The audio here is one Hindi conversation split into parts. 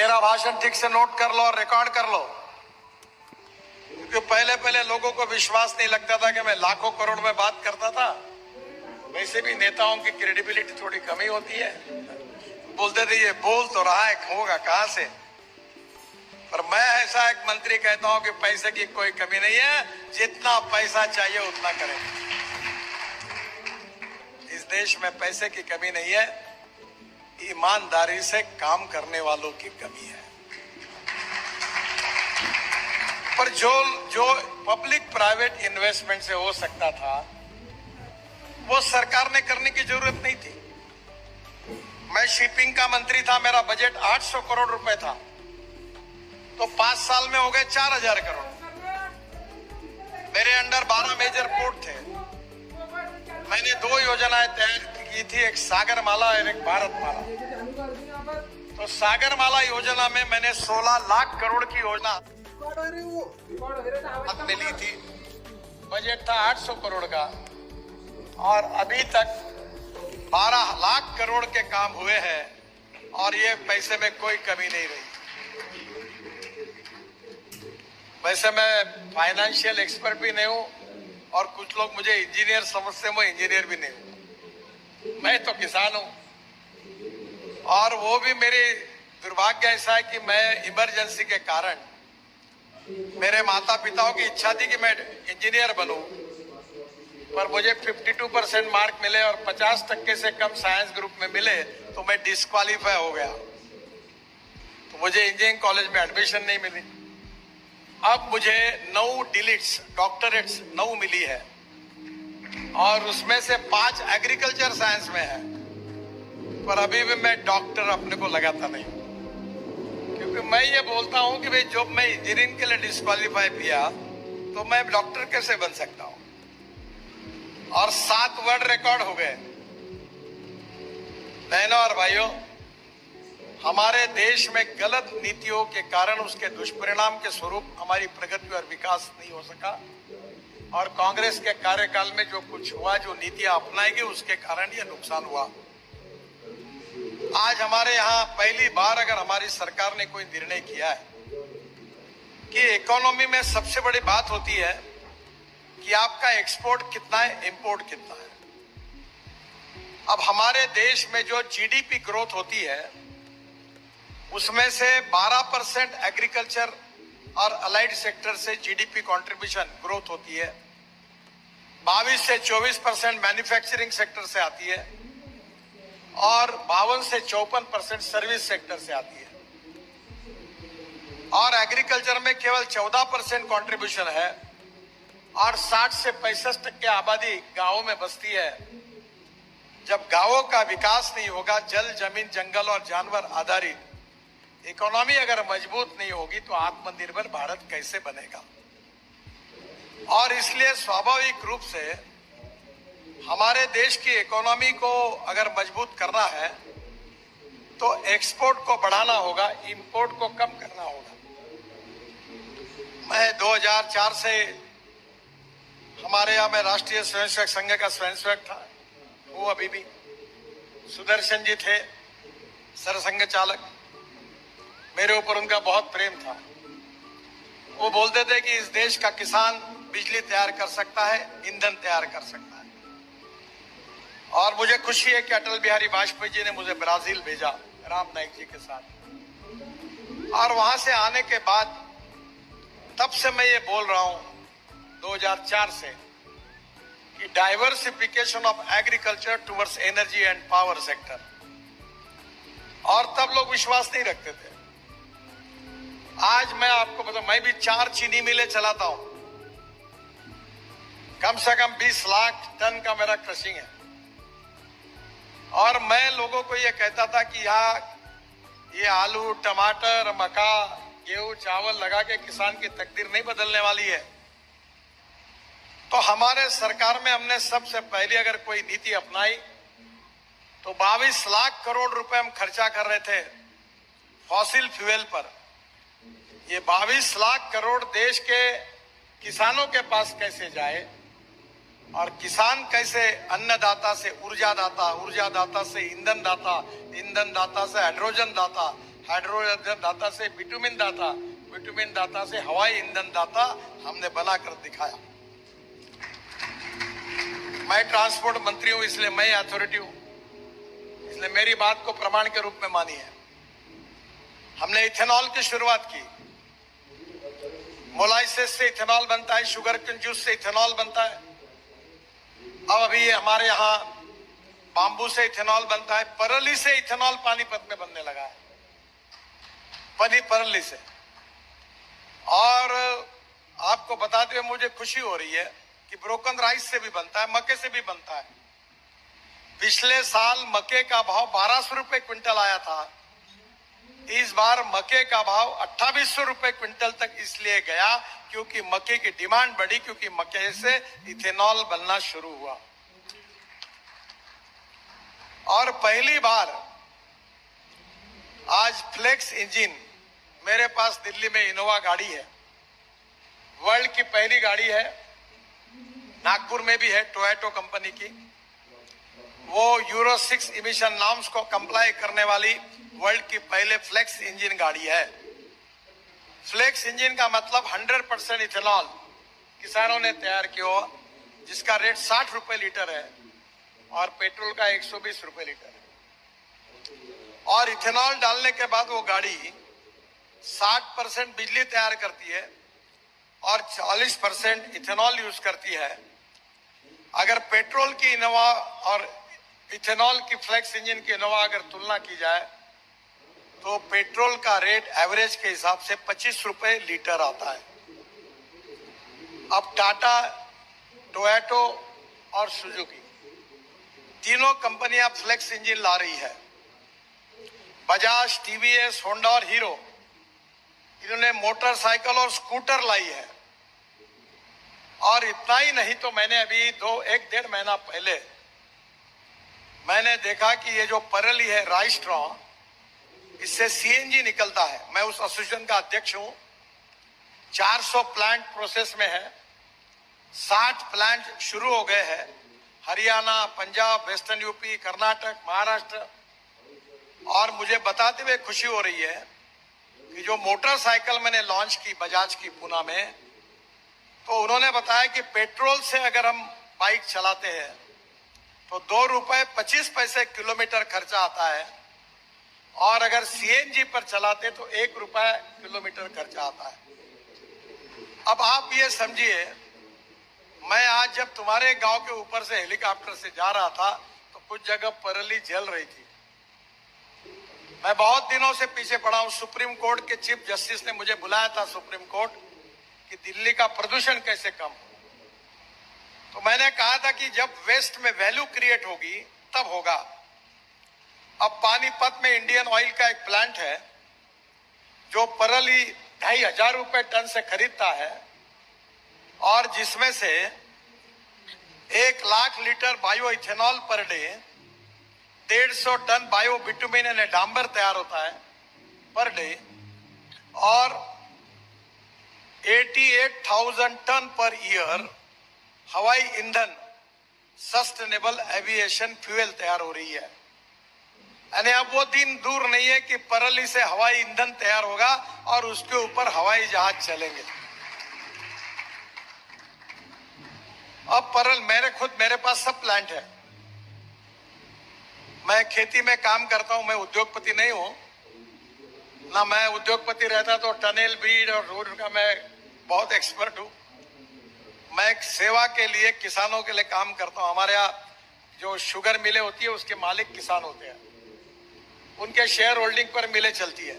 मेरा भाषण ठीक से नोट कर लो और रिकॉर्ड कर लो, क्योंकि पहले पहले लोगों को विश्वास नहीं लगता था कि मैं लाखों करोड़ में बात करता था। वैसे भी नेताओं की क्रेडिबिलिटी थोड़ी कमी होती है, बोलते थे ये बोल तो रहा है, होगा कहां से। पर मैं ऐसा एक मंत्री कहता हूं कि पैसे की कोई कमी नहीं है, जितना पैसा चाहिए उतना करें। इस देश में पैसे की कमी नहीं है, ईमानदारी से काम करने वालों की कमी है। पर जो पब्लिक प्राइवेट इन्वेस्टमेंट से हो सकता था वो सरकार ने करने की जरूरत नहीं थी। मैं शिपिंग का मंत्री था, मेरा बजट 800 करोड़ रुपए था, तो 5 साल में हो गए 4000 करोड़। मेरे अंडर 12 मेजर पोर्ट थे। मैंने 2 योजनाएं तैयार की थी, एक सागरमाला और एक भारतमाला। तो सागरमाला योजना में मैंने 16 लाख करोड़ की योजना हाथ में ली थी। बजट था 800 करोड़ का और अभी तक 12 लाख करोड़ के काम हुए हैं और ये पैसे में कोई कमी नहीं रही। वैसे मैं फाइनेंशियल एक्सपर्ट भी नहीं हूं और कुछ लोग मुझे इंजीनियर समझते हैं, मैं इंजीनियर भी नहीं हूं। मैं तो किसान हूं और वो भी मेरी दुर्भाग्य ऐसा है कि मैं इमरजेंसी के कारण, मेरे माता पिताओं की इच्छा थी कि मैं इंजीनियर बनूं, पर मुझे 52% मार्क मिले और 50% से कम साइंस ग्रुप में मिले तो मैं डिस्क्वालीफाई हो गया। तो मुझे इंजीनियरिंग कॉलेज में एडमिशन नहीं मिली। अब मुझे 9 डिलीट्स डॉक्टरेट्स 9 मिली है और उसमें से 5 एग्रीकल्चर साइंस में है, पर अभी भी मैं डॉक्टर अपने को लगाता नहीं, क्योंकि मैं ये बोलता हूं कि भाई जब मैं इंजीनियरिंग के लिए डिस्क्वालीफाई किया तो मैं डॉक्टर कैसे बन सकता हूं। और 7 वर्ल्ड रिकॉर्ड हो गए। बहनों और भाइयों, हमारे देश में गलत नीतियों के कारण उसके दुष्परिणाम के स्वरूप हमारी प्रगति और विकास नहीं हो सका और कांग्रेस के कार्यकाल में जो कुछ हुआ, जो नीतियां अपनाएगी, उसके कारण ये नुकसान हुआ। आज हमारे यहाँ पहली बार अगर हमारी सरकार ने कोई निर्णय किया है कि इकोनॉमी में सबसे बड़ी बात होती है कि आपका एक्सपोर्ट कितना है, इंपोर्ट कितना है। अब हमारे देश में जो जीडीपी ग्रोथ होती है उसमें से 12% एग्रीकल्चर और अलाइड सेक्टर से जीडीपी कंट्रीब्यूशन ग्रोथ होती है, 22 से 24% मैन्युफैक्चरिंग सेक्टर से आती है और 52 से 54% सर्विस सेक्टर से आती है। और एग्रीकल्चर में केवल 14% कंट्रीब्यूशन है और 60 से 65% आबादी गांवों में बसती है। जब गांवों का विकास नहीं होगा, जल, जमीन, जंगल और जानवर आधारित इकोनॉमी अगर मजबूत नहीं होगी तो आत्मनिर्भर भारत कैसे बनेगा। और इसलिए स्वाभाविक रूप से हमारे देश की इकोनॉमी को अगर मजबूत करना है तो एक्सपोर्ट को बढ़ाना होगा, इंपोर्ट को कम करना होगा। मैं 2004 से हमारे यहाँ में राष्ट्रीय स्वयंसेवक संघ का स्वयंसेवक था, वो अभी भी सुदर्शन जी थे सरसंघ चालक, मेरे ऊपर उनका बहुत प्रेम था। वो बोलते थे कि इस देश का किसान बिजली तैयार कर सकता है, ईंधन तैयार कर सकता है। और मुझे खुशी है कि अटल बिहारी वाजपेयी जी ने मुझे ब्राजील भेजा राम नाईक जी के साथ। और वहां से आने के बाद तब से मैं ये बोल रहा हूं 2004 से कि diversification of agriculture towards energy and power sector. और तब लोग विश्वास नहीं रखते थे। आज मैं आपको बताऊं, मैं भी 4 चीनी मिलें चलाता हूं, कम से कम 20 लाख टन का मेरा क्रशिंग है। और मैं लोगों को ये कहता था कि यहाँ ये आलू, टमाटर, मक्का, गेहूं, चावल लगा के किसान की तकदीर नहीं बदलने वाली है। तो हमारे सरकार में हमने सबसे पहले अगर कोई नीति अपनाई तो 22 लाख करोड़ रुपए हम खर्चा कर रहे थे फॉसिल फ्यूल पर। ये 22 लाख करोड़ देश के किसानों के पास कैसे जाए और किसान कैसे अन्नदाता से ऊर्जा दाता, ऊर्जा दाता से ईंधन दाता, ईंधन दाता से हाइड्रोजन दाता, हाइड्रोजन दाता से बिटुमिन दाता, बिटुमिन दाता से हवाई ईंधन दाता हमने बनाकर दिखाया। मैं ट्रांसपोर्ट मंत्री हूं, इसलिए मैं अथॉरिटी हूं, इसलिए मेरी बात को प्रमाण के रूप में मानी है। हमने इथेनॉल की शुरुआत की। मोलाइसिस से इथेनॉल बनता है, शुगर केन जूस से इथेनॉल बनता है। अब अभी हमारे यहाँ बांबू से इथेनॉल बनता है। परली से इथेनॉल पानीपत में बनने लगा है, परली से। और आपको बताते हुए मुझे खुशी हो रही है कि ब्रोकन राइस से भी बनता है, मक्के से भी बनता है। पिछले साल मक्के का भाव 1200 रुपए क्विंटल आया था। इस बार मक्के का भाव 2800 रुपए क्विंटल तक इसलिए गया क्योंकि मक्के की डिमांड बढ़ी, क्योंकि मक्के से इथेनॉल बनना शुरू हुआ। और पहली बार आज फ्लेक्स इंजन, मेरे पास दिल्ली में इनोवा गाड़ी है, वर्ल्ड की पहली गाड़ी है, नागपुर में भी है टोयोटा कंपनी की। वो यूरो 6 इमिशन नॉर्म्स को कंप्लाई करने वाली वर्ल्ड की पहले फ्लेक्स इंजन गाड़ी है। फ्लेक्स इंजन का मतलब 100% इथेनॉल किसानों ने तैयार किया, जिसका रेट 60 रुपए लीटर है और पेट्रोल का 120 रुपए लीटर है। और इथेनॉल डालने के बाद वो गाड़ी 60% बिजली तैयार करती है और 40% इथेनॉल यूज करती है। अगर पेट्रोल की इनोवा और इथेनॉल की फ्लेक्स इंजन की इनोवा अगर तुलना की जाए तो पेट्रोल का रेट एवरेज के हिसाब से 25 रुपए लीटर आता है। अब टाटा, टोयोटा और सुजुकी तीनों कंपनियां फ्लेक्स इंजन ला रही है। बजाज, टीवीएस, होंडा और हीरो, इन्होंने मोटरसाइकिल और स्कूटर लाई है। और इतना ही नहीं तो मैंने अभी 1-1.5 महीना पहले मैंने देखा कि ये जो परली है राइस्ट्रॉ, इससे सीएनजी निकलता है। मैं उस एसोसिएशन का अध्यक्ष हूं। 400 प्लांट प्रोसेस में है, 60 प्लांट शुरू हो गए हैं। Haryana, Punjab, western UP, Karnataka, Maharashtra. और मुझे बताते हुए खुशी हो रही है कि जो मोटरसाइकिल मैंने लॉन्च की बजाज की पूना में, तो उन्होंने बताया कि पेट्रोल से अगर हम बाइक चलाते हैं तो 2 रुपए 25 पैसे किलोमीटर खर्चा आता है, और अगर सीएनजी पर चलाते तो 1 रुपए किलोमीटर खर्चा आता है। अब आप ये समझिए, मैं आज जब तुम्हारे गांव के ऊपर से हेलीकॉप्टर से जा रहा था तो कुछ जगह परली जल रही थी। मैं बहुत दिनों से पीछे पड़ा हूं। सुप्रीम कोर्ट के चीफ जस्टिस ने मुझे बुलाया था सुप्रीम कोर्ट कि दिल्ली का प्रदूषण कैसे कम हो। तो मैंने कहा था कि जब वेस्ट में वैल्यू क्रिएट होगी तब होगा। अब पानीपत में इंडियन ऑयल का एक प्लांट है जो परली 2500 रुपए टन से खरीदता है, और जिसमें से 1 lakh litre bio ethanol per day, 150 ton bio bitumen यानी डांबर तैयार होता है पर डे, और 88,000 टन पर ईयर हवाई ईंधन सस्टेनेबल एविएशन फ्यूल तैयार हो रही है। यानी अब वो दिन दूर नहीं है कि परली से हवाई ईंधन तैयार होगा और उसके ऊपर हवाई जहाज चलेंगे। अब मेरे पास सब प्लांट है। मैं खेती में काम करता हूं, मैं उद्योगपति नहीं हूं ना। मैं उद्योगपति रहता तो टनेल, ब्रीड और रोड का मैं बहुत एक्सपर्ट हूं। मैं एक सेवा के लिए, किसानों के लिए काम करता हूं। हमारे यहाँ जो शुगर मिलें होती है उसके मालिक किसान होते हैं, उनके शेयर होल्डिंग पर मिलें चलती है।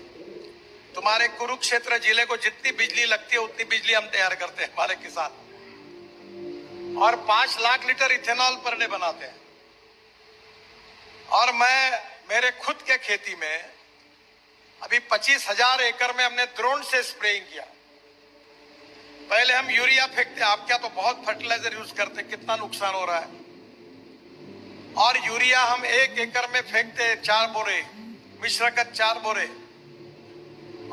तुम्हारे कुरुक्षेत्र जिले को जितनी बिजली लगती है उतनी बिजली हम तैयार करते हैं, हमारे किसान। और 5 lakh litre ethanol per day बनाते हैं। और मैं मेरे खुद के खेती में अभी 25,000 एकड़ में हमने ड्रोन से स्प्रेइंग किया। पहले हम यूरिया फेंकते, आप क्या तो बहुत फर्टिलाइजर यूज करते, कितना नुकसान हो रहा है। और यूरिया हम 1 एकड़ में फेंकते 4 बोरे, मिश्रकत 4 बोरे,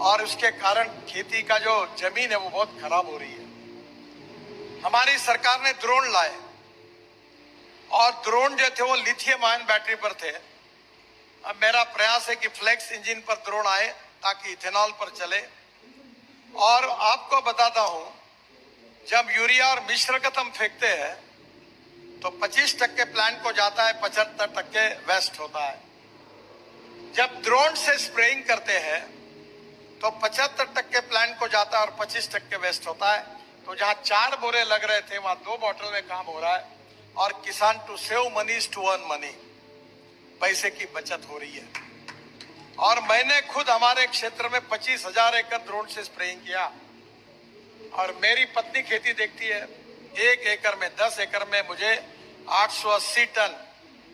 और उसके कारण खेती का जो जमीन है वो बहुत खराब हो रही है। हमारी सरकार ने ड्रोन लाए, और ड्रोन जो थे वो लिथियम आयन बैटरी पर थे। अब मेरा प्रयास है कि फ्लेक्स इंजन पर ड्रोन आए ताकि इथेनॉल पर चले। और आपको बताता हूं, जब यूरिया और मिश्रगत हम फेंकते हैं तो 25% प्लांट को जाता है, 75% वेस्ट होता है। जब ड्रोन से स्प्रेइंग करते हैं तो 75% प्लांट को जाता है और 25% वेस्ट होता है। तो जहां 4 बोरे लग रहे थे वहां 2 बॉटल में काम हो रहा है। और किसान to save money is to earn money, पैसे की बचत हो रही है। और मैंने खुद हमारे क्षेत्र में 25,000 एकड़ ड्रोन से स्प्रेइंग किया। और मेरी पत्नी खेती देखती है, 1 एकड़ में 10 एकड़ में मुझे 880 टन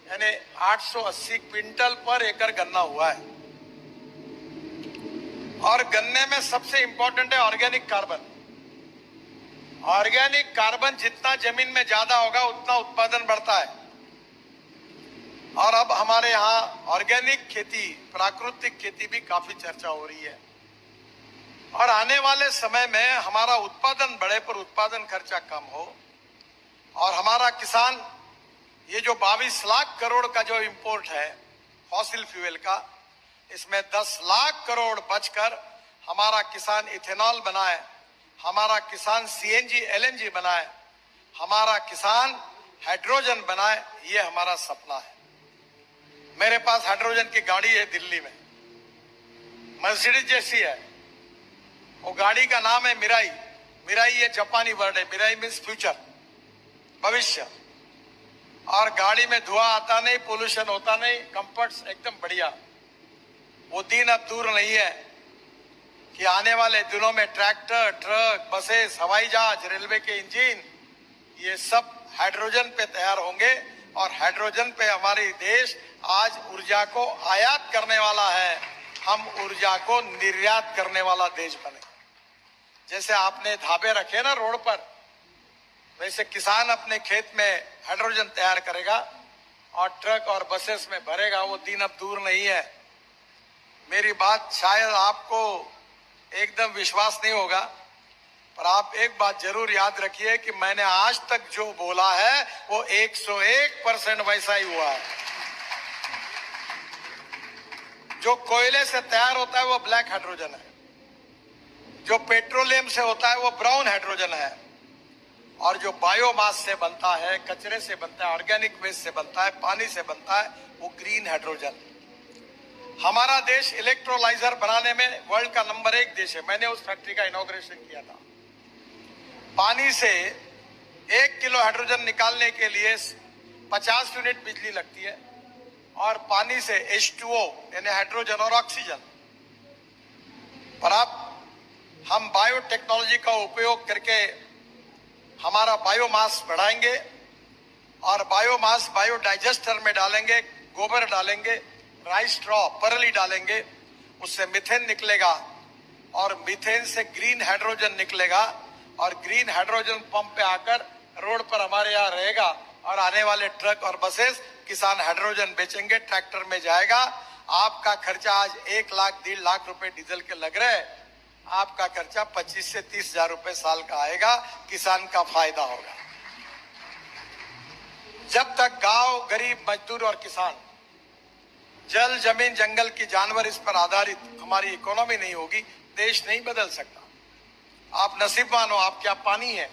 यानी 880 क्विंटल पर एकड़ गन्ना हुआ है। और गन्ने में सबसे इंपॉर्टेंट है ऑर्गेनिक कार्बन। ऑर्गेनिक कार्बन जितना जमीन में ज्यादा होगा उतना उत्पादन बढ़ता है। और अब हमारे यहाँ ऑर्गेनिक खेती, प्राकृतिक खेती भी काफी चर्चा हो रही है। और आने वाले समय में हमारा उत्पादन बढ़े पर उत्पादन खर्चा कम हो। और हमारा किसान ये जो 22 लाख करोड़ का जो इंपोर्ट है फॉसिल फ्यूल का, इसमें 10 लाख करोड़ बचकर हमारा किसान इथेनॉल बनाए, हमारा किसान सीएनजी एलएनजी बनाए, हमारा किसान हाइड्रोजन बनाए, ये हमारा सपना है। मेरे पास हाइड्रोजन की गाड़ी है दिल्ली में, मर्सिडीज जैसी है। वो गाड़ी का नाम है मिराई। मिराई ये जापानी वर्ड है, मिराई मीन्स फ्यूचर, भविष्य। और गाड़ी में धुआं आता नहीं, पोल्यूशन होता नहीं, कंफर्ट्स एकदम बढ़िया। वो दिन अब दूर नहीं है कि आने वाले दिनों में ट्रैक्टर, ट्रक, बसेस, हवाई जहाज, रेलवे के इंजन, ये सब हाइड्रोजन पे तैयार होंगे। और हाइड्रोजन पे हमारी देश आज ऊर्जा को आयात करने वाला है, हम ऊर्जा को निर्यात करने वाला देश बने। जैसे आपने ढाबे रखे ना रोड पर, वैसे किसान अपने खेत में हाइड्रोजन तैयार करेगा और ट्रक और बसेस में भरेगा। वो दिन अब दूर नहीं है। मेरी बात शायद आपको एकदम विश्वास नहीं होगा, पर आप एक बात जरूर याद रखिए कि मैंने आज तक जो बोला है वो 101% वैसा ही हुआ है। जो कोयले से तैयार होता है वो ब्लैक हाइड्रोजन है, जो पेट्रोलियम से होता है वो ब्राउन हाइड्रोजन है, और जो बायोमास से बनता है, कचरे से बनता है, ऑर्गेनिक वेस्ट से बनता है, पानी से बनता है, वो ग्रीन हाइड्रोजन। हमारा देश इलेक्ट्रोलाइजर बनाने में वर्ल्ड का नंबर 1 देश है। मैंने उस फैक्ट्री का इनॉग्रेशन किया था। पानी से 1 किलो हाइड्रोजन निकालने के लिए 50 यूनिट बिजली लगती है। और पानी से H2O यानी हाइड्रोजन और ऑक्सीजन। पर अब हम बायोटेक्नोलॉजी का उपयोग करके हमारा बायोमास बढ़ाएंगे और बायोमास बायोडाइजेस्टर में डालेंगे, गोबर डालेंगे, राइस स्ट्रॉ, परली डालेंगे, उससे मीथेन निकलेगा और मीथेन से ग्रीन हाइड्रोजन निकलेगा। और ग्रीन हाइड्रोजन पंप पे आकर रोड पर हमारे यहाँ रहेगा। और आने वाले ट्रक और बसेस किसान हाइड्रोजन बेचेंगे, ट्रैक्टर में जाएगा। आपका खर्चा आज 1 लाख 1.5 लाख रुपए डीजल के लग रहे हैं, आपका खर्चा 25 से 30 हजार रुपए साल का आएगा। किसान का फायदा होगा। जब तक गांव, गरीब, मजदूर और किसान, जल, जमीन, जंगल की जानवर इस पर आधारित हमारी इकोनॉमी नहीं होगी, देश नहीं बदल सकता। आप नसीबवान हो, आपके यहाँ पानी है।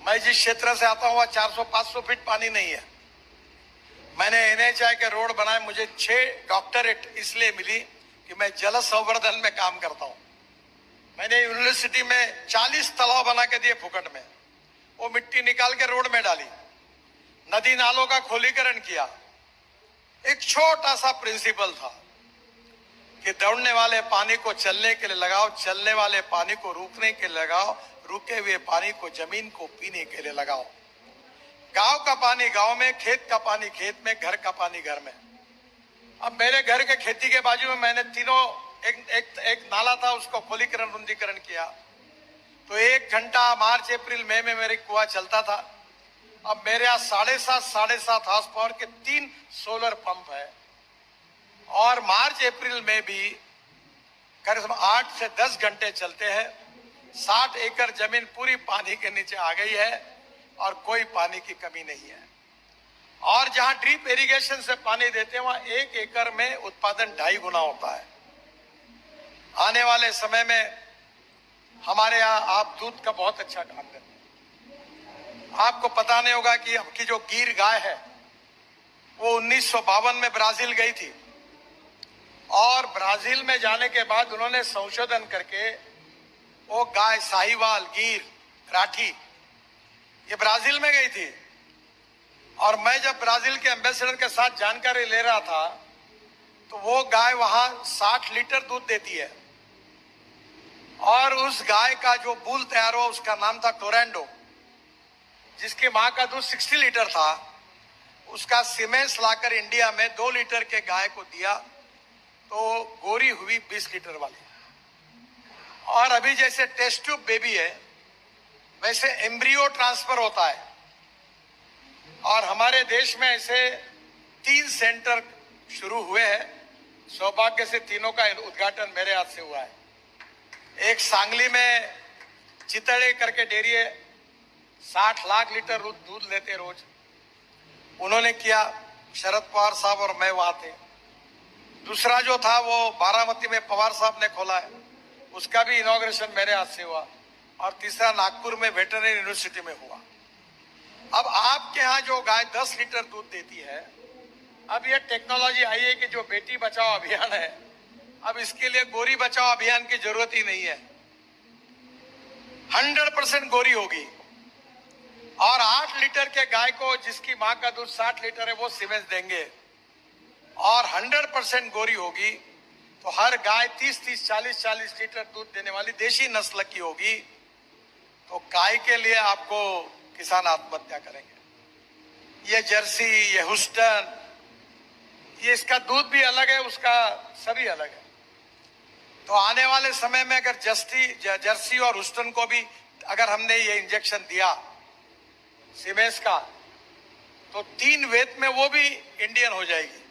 मैं जिस क्षेत्र से आता हूँ वहां 400-500 फीट पानी नहीं है। मैंने NHI के रोड बनाए, मुझे 6 डॉक्टरेट इसलिए मिली कि मैं जल संवर्धन में काम करता हूँ। मैंने यूनिवर्सिटी में 40 तालाब बना के दिए फुकट में। वो मिट्टी निकाल के रोड में डाली, नदी नालों का खोलीकरण किया। एक छोटा सा प्रिंसिपल था कि दौड़ने वाले पानी को चलने के लिए लगाओ, चलने वाले पानी को रुकने के लिए लगाओ, रुके हुए पानी को जमीन को पीने के लिए लगाओ। गांव का पानी गांव में, खेत का पानी खेत में, घर का पानी घर में। अब मेरे घर के खेती के बाजू में मैंने तीनों एक नाला था, उसको खोलीकरण, रुंदीकरण किया। तो 1 घंटा मार्च, अप्रैल, मई में मेरे कुआं चलता था। अब मेरे यहाँ 7.5 हाउस पावर के 3 सोलर पंप है। और मार्च अप्रैल में भी करीब 8 से 10 घंटे चलते हैं। 60 एकड़ जमीन पूरी पानी के नीचे आ गई है और कोई पानी की कमी नहीं है। और जहां ड्रिप इरिगेशन से पानी देते हैं वहां 1 एकड़ में उत्पादन 2.5 गुना होता है। आने वाले समय में हमारे यहाँ आप दूध का बहुत अच्छा काम करते हैं। आपको पता नहीं होगा कि आपकी जो गिर गाय है वो 1952 में ब्राजील गई थी और ब्राजील में जाने के बाद उन्होंने संशोधन करके वो गाय साहिवाल, गिर, राठी ये ब्राजील में गई थी। और मैं जब ब्राजील के एम्बेसडर के साथ जानकारी ले रहा था तो वो गाय वहां 60 लीटर दूध देती है और उस गाय का जो बूल तैयार हुआ उसका नाम था टोरैंडो, जिसकी मां का दूध 60 लीटर था। उसका सीमेंस लाकर इंडिया में 2 लीटर के गाय को दिया तो गोरी हुई 20 लीटर वाली। और अभी जैसे टेस्ट ट्यूब बेबी है वैसे एम्ब्रियो ट्रांसफर होता है और हमारे देश में ऐसे 3 सेंटर शुरू हुए हैं। सौभाग्य से तीनों का उद्घाटन मेरे हाथ से हुआ है। एक सांगली में चितड़े करके डेयरी है, 60 लाख लीटर दूध लेते रोज, उन्होंने किया, शरद पवार साहब और मैं वहां थे। दूसरा जो था वो बारामती में पवार साहब ने खोला है, उसका भी इनॉग्रेशन मेरे हाथ से हुआ। और तीसरा नागपुर में वेटरनरी यूनिवर्सिटी में हुआ। अब आपके यहाँ जो गाय 10 लीटर दूध देती है, अब ये टेक्नोलॉजी आई है कि जो बेटी बचाओ अभियान है, अब इसके लिए गोरी बचाओ अभियान की जरूरत ही नहीं है। 100% गोरी होगी और 8 लीटर के गाय को जिसकी मां का दूध 60 लीटर है वो सीमेंस देंगे और 100% गोरी होगी तो हर गाय 30-30, 40-40 लीटर दूध देने वाली देशी नस्ल की होगी। तो गाय के लिए आपको किसान आत्महत्या करेंगे। ये जर्सी, ये हुस्टन, ये इसका दूध भी अलग है, उसका सभी अलग है। तो आने वाले समय में अगर जर्सी और हुस्टन को भी अगर हमने ये इंजेक्शन दिया सीमेंस का तो 3 वेत में वो भी इंडियन हो जाएगी।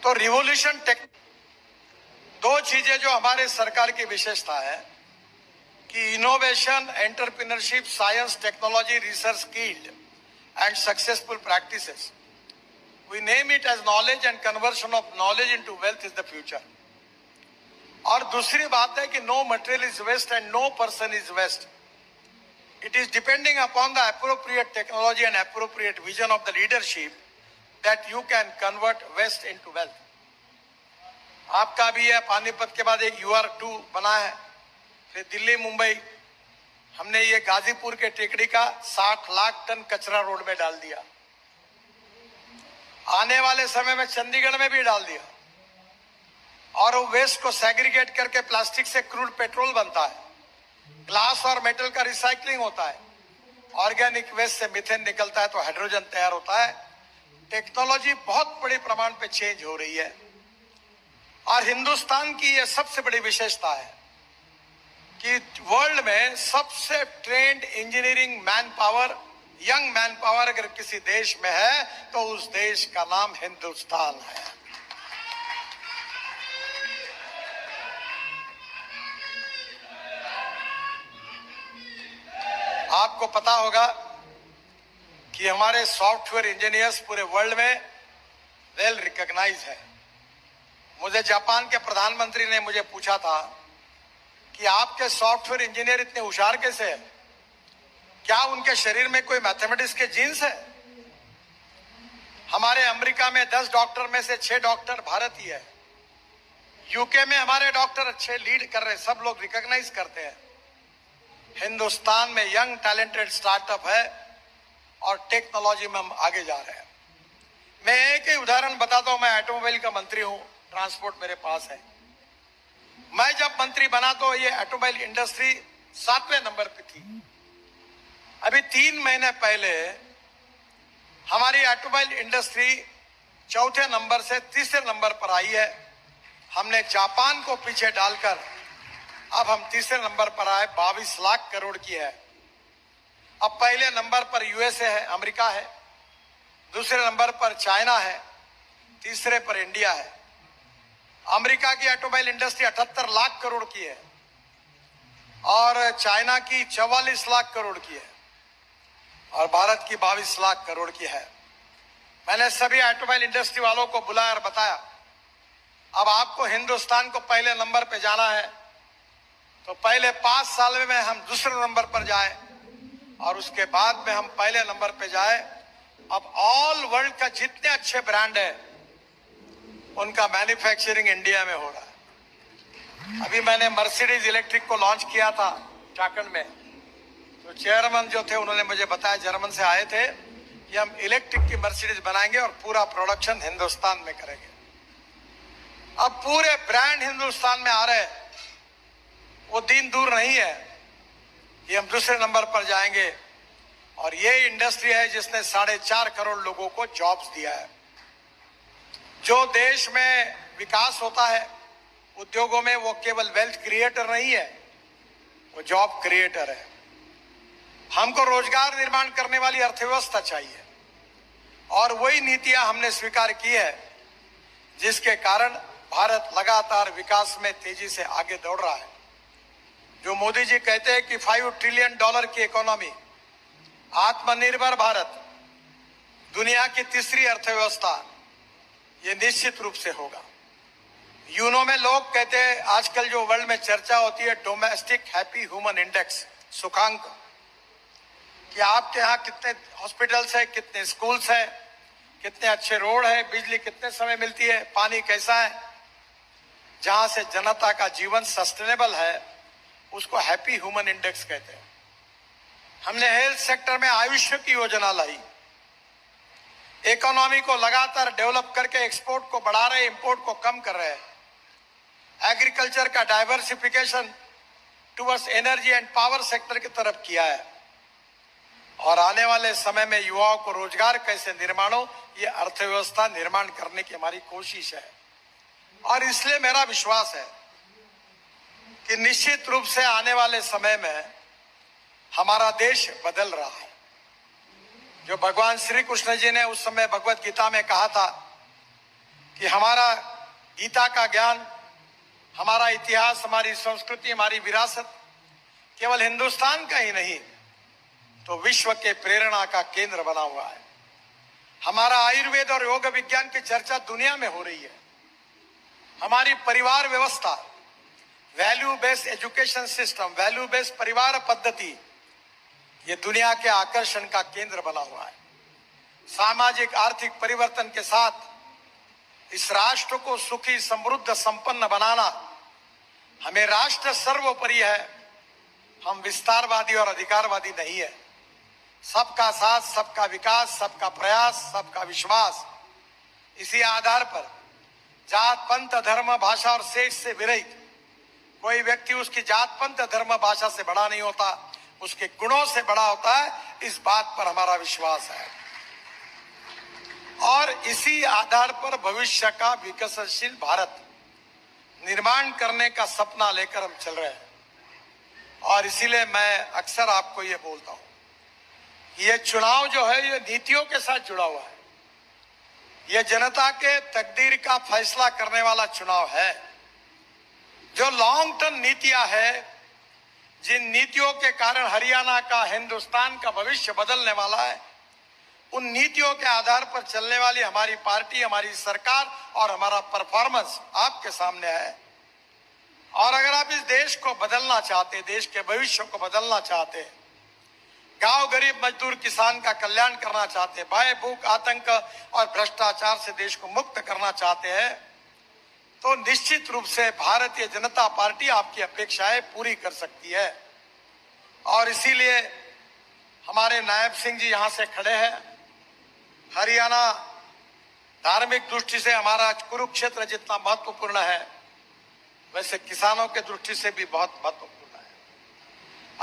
तो रिवोल्यूशन टेक 2 चीजें जो हमारे सरकार की विशेषता है कि innovation, entrepreneurship, science, technology, research, skilled and successful practices, we name it as knowledge and conversion of knowledge into wealth is the future. और दूसरी बात है कि no material is waste and no person is waste. It is depending upon the appropriate technology and appropriate vision of the leadership that you can convert waste into wealth. आपका भी है, पानीपत के बाद एक UR2 बना है, फिर दिल्ली मुंबई, हमने ये गाजीपुर के टेकड़ी का 60 लाख टन कचरा रोड में डाल दिया। आने वाले समय में चंडीगढ़ में भी डाल दिया और वो वेस्ट को सेग्रीगेट करके प्लास्टिक से क्रूड पेट्रोल बनता है, ग्लास और मेटल का रिसाइकलिंग होता है, ऑर्गेनिक वेस्ट से मीथेन निकलता है तो हाइड्रोजन तैयार होता है। टेक्नोलॉजी बहुत बड़े प्रमाण पे चेंज हो रही है और हिंदुस्तान की यह सबसे बड़ी विशेषता है कि वर्ल्ड में सबसे trend engineering man power, young man power अगर किसी देश में है तो उस देश का नाम हिंदुस्तान है। आपको पता होगा कि हमारे सॉफ्टवेयर इंजीनियर्स पूरे वर्ल्ड में वेल रिकॉग्नाइज है। मुझे जापान के प्रधानमंत्री ने मुझे पूछा था कि आपके सॉफ्टवेयर इंजीनियर इतने होशियार कैसे हैं? क्या उनके शरीर में कोई मैथमेटिक्स के जीन्स है? हमारे अमेरिका में 10 डॉक्टर में से 6 डॉक्टर भारतीय है। यूके में हमारे डॉक्टर अच्छे लीड कर रहे हैं, सब लोग रिकॉग्नाइज करते हैं। हिंदुस्तान में यंग टैलेंटेड स्टार्टअप है और टेक्नोलॉजी में हम आगे जा रहे हैं। मैं एक ही उदाहरण बताता हूं। मैं ऑटोमोबाइल का मंत्री हूं, ट्रांसपोर्ट मेरे पास है। मैं जब मंत्री बना तो ये ऑटोमोबाइल इंडस्ट्री 7वें नंबर पे थी। अभी 3 महीने पहले हमारी ऑटोमोबाइल इंडस्ट्री 4थे नंबर से 3रे नंबर पर आई है। हमने जापान को पीछे डालकर अब हम 3रे नंबर पर आए, 22 लाख करोड़ की है। अब पहले नंबर पर यूएसए है, अमेरिका है, दूसरे नंबर पर चाइना है, तीसरे पर इंडिया है। अमेरिका की ऑटोमोबाइल इंडस्ट्री 78 लाख करोड़ की है और चाइना की 44 लाख करोड़ की है और भारत की 22 लाख करोड़ की है। मैंने सभी ऑटोमोबाइल इंडस्ट्री वालों को बुलाया और बताया अब आपको हिंदुस्तान को पहले नंबर पे जाना है तो पहले 5 साल में हम दूसरे नंबर पर जाए और उसके बाद में हम पहले नंबर पे जाए। अब ऑल वर्ल्ड का जितने अच्छे ब्रांड है उनका मैन्युफैक्चरिंग इंडिया में हो रहा है। अभी मैंने मर्सिडीज इलेक्ट्रिक को लॉन्च किया था झारखंड में, तो चेयरमैन जो थे उन्होंने मुझे बताया, जर्मन से आए थे, कि हम इलेक्ट्रिक की मर्सिडीज बनाएंगे और पूरा प्रोडक्शन हिंदुस्तान में करेंगे। अब पूरे ब्रांड हिंदुस्तान में आ रहे हैं, वो दिन दूर नहीं है कि हम दूसरे नंबर पर जाएंगे। और ये इंडस्ट्री है जिसने 4.5 करोड़ लोगों को जॉब्स दिया है। जो देश में विकास होता है उद्योगों में, वो केवल वेल्थ क्रिएटर नहीं है, वो जॉब क्रिएटर है। हमको रोजगार निर्माण करने वाली अर्थव्यवस्था चाहिए और वही नीतियां हमने स्वीकार की है जिसके कारण भारत लगातार विकास में तेजी से आगे दौड़ रहा है। जो मोदी जी कहते हैं कि $5 ट्रिलियन की इकोनॉमी, आत्मनिर्भर भारत, दुनिया की तीसरी अर्थव्यवस्था, ये निश्चित रूप से होगा। यूनो में लोग कहते हैं, आजकल जो वर्ल्ड में चर्चा होती है डोमेस्टिक हैप्पी ह्यूमन इंडेक्स, सुखांक, कि आपके यहाँ कितने हॉस्पिटल्स है, कितने स्कूल्स है, कितने अच्छे रोड है, बिजली कितने समय मिलती है, पानी कैसा है, जहां से जनता का जीवन सस्टेनेबल है, उसको हैप्पी ह्यूमन इंडेक्स कहते हैं। हमने हेल्थ सेक्टर में आयुष्य की योजना लाई, इकोनॉमी को लगातार डेवलप करके एक्सपोर्ट को बढ़ा रहे, इंपोर्ट को कम कर रहे हैं। एग्रीकल्चर का diversification towards energy and power sector की तरफ किया है और आने वाले समय में युवाओं को रोजगार कैसे निर्माण हो, ये अर्थव्यवस्था निर्माण करने की हमारी कोशिश है। और इसलिए मेरा विश्वास है कि निश्चित रूप से आने वाले समय में हमारा देश बदल रहा है। जो भगवान श्री कृष्ण जी ने उस समय भगवत गीता में कहा था कि हमारा गीता का ज्ञान, हमारा इतिहास, हमारी संस्कृति, हमारी विरासत केवल हिंदुस्तान का ही नहीं तो विश्व के प्रेरणा का केंद्र बना हुआ है। हमारा आयुर्वेद और योग विज्ञान की चर्चा दुनिया में हो रही है। हमारी परिवार व्यवस्था, value based education system, value based परिवार पद्धति, ये दुनिया के आकर्षण का केंद्र बना हुआ है। सामाजिक आर्थिक परिवर्तन के साथ इस राष्ट्र को सुखी, समृद्ध, संपन्न बनाना हमें राष्ट्र सर्वोपरि है। हम विस्तारवादी और अधिकारवादी नहीं है। सबका साथ, सबका विकास, सबका प्रयास, सबका विश्वास, इसी आधार पर जात, पंथ, धर्म, भाषा और सेक्स से विरहित कोई व्यक्ति उसकी जात, पंथ, धर्म, भाषा से बड़ा नहीं होता, उसके गुणों से बड़ा होता है। इस बात पर हमारा विश्वास है और इसी आधार पर भविष्य का विकसनशील भारत निर्माण करने का सपना लेकर हम चल रहे हैं। और इसीलिए मैं अक्सर आपको ये बोलता हूं, ये चुनाव जो है ये नीतियों के साथ जुड़ा हुआ है। ये जनता के तकदीर का फैसला करने वाला चुनाव है। जो लॉन्ग टर्म नीतियां है, जिन नीतियों के कारण हरियाणा का, हिंदुस्तान का भविष्य बदलने वाला है, उन नीतियों के आधार पर चलने वाली हमारी पार्टी, हमारी सरकार और हमारा परफॉर्मेंस आपके सामने है। और अगर आप इस देश को बदलना चाहते, देश के भविष्य को बदलना चाहते, गांव, गरीब, मजदूर, किसान का कल्याण करना चाहते, भय, भूख, आतंक और भ्रष्टाचार से देश को मुक्त करना चाहते हैं, तो निश्चित रूप से भारतीय जनता पार्टी आपकी अपेक्षाएं पूरी कर सकती है। और इसीलिए हमारे नायब सिंह जी यहां से खड़े हैं। हरियाणा धार्मिक दृष्टि से हमारा कुरुक्षेत्र जितना महत्वपूर्ण है, वैसे किसानों के दृष्टि से भी बहुत महत्वपूर्ण है।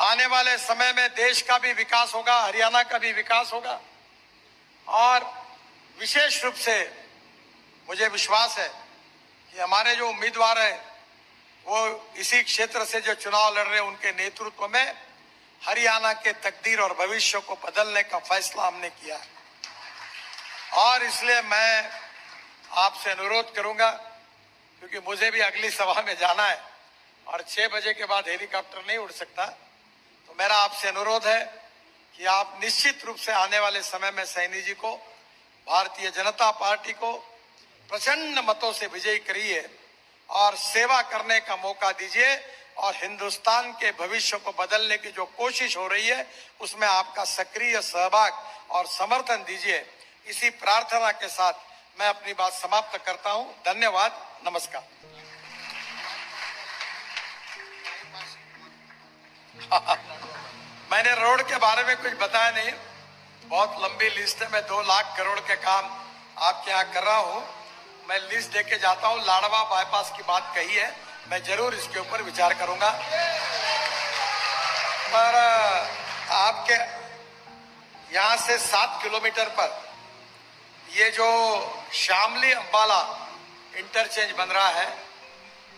आने वाले समय में देश का भी विकास होगा, हरियाणा का भी विकास होगा। और विशेष रूप से मुझे विश्वास है कि हमारे जो उम्मीदवार हैं वो इसी क्षेत्र से जो चुनाव लड़ रहे हैं, उनके नेतृत्व में हरियाणा के तकदीर और भविष्य को बदलने का फैसला हमने किया है। और इसलिए मैं आपसे अनुरोध करूंगा, क्योंकि मुझे भी अगली सभा में जाना है और 6 बजे के बाद हेलीकॉप्टर नहीं उड़ सकता, तो मेरा आपसे अनुरोध है कि आप निश्चित रूप से आने वाले समय में सैनी जी को, भारतीय जनता पार्टी को प्रचंड मतों से विजयी करिए और सेवा करने का मौका दीजिए और हिंदुस्तान के भविष्य को बदलने की जो कोशिश हो रही है उसमें आपका सक्रिय सहभाग और समर्थन दीजिए। इसी प्रार्थना के साथ मैं अपनी बात समाप्त करता हूं। धन्यवाद, नमस्कार। मैंने रोड के बारे में कुछ बताया नहीं, बहुत लंबी लिस्ट है। मैं 2 लाख करोड़ के काम आपके यहाँ कर रहा हूँ। मैं लिस्ट देके जाता हूँ। लाडवा बाईपास की बात कही है, मैं जरूर इसके ऊपर विचार करूंगा। पर आपके यहाँ से 7 किलोमीटर पर ये जो शामली अंबाला इंटरचेंज बन रहा है,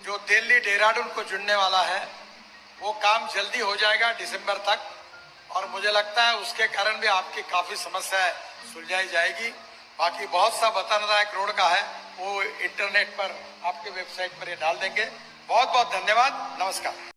जो दिल्ली देहरादून को जुड़ने वाला है, वो काम जल्दी हो जाएगा दिसंबर तक। और मुझे लगता है उसके कारण भी आपकी काफी समस्या सुलझाई जाएगी। बाकी बहुत सा बताना एक रोड का है, वो इंटरनेट पर आपके वेबसाइट पर ये डाल देंगे। बहुत बहुत धन्यवाद, नमस्कार।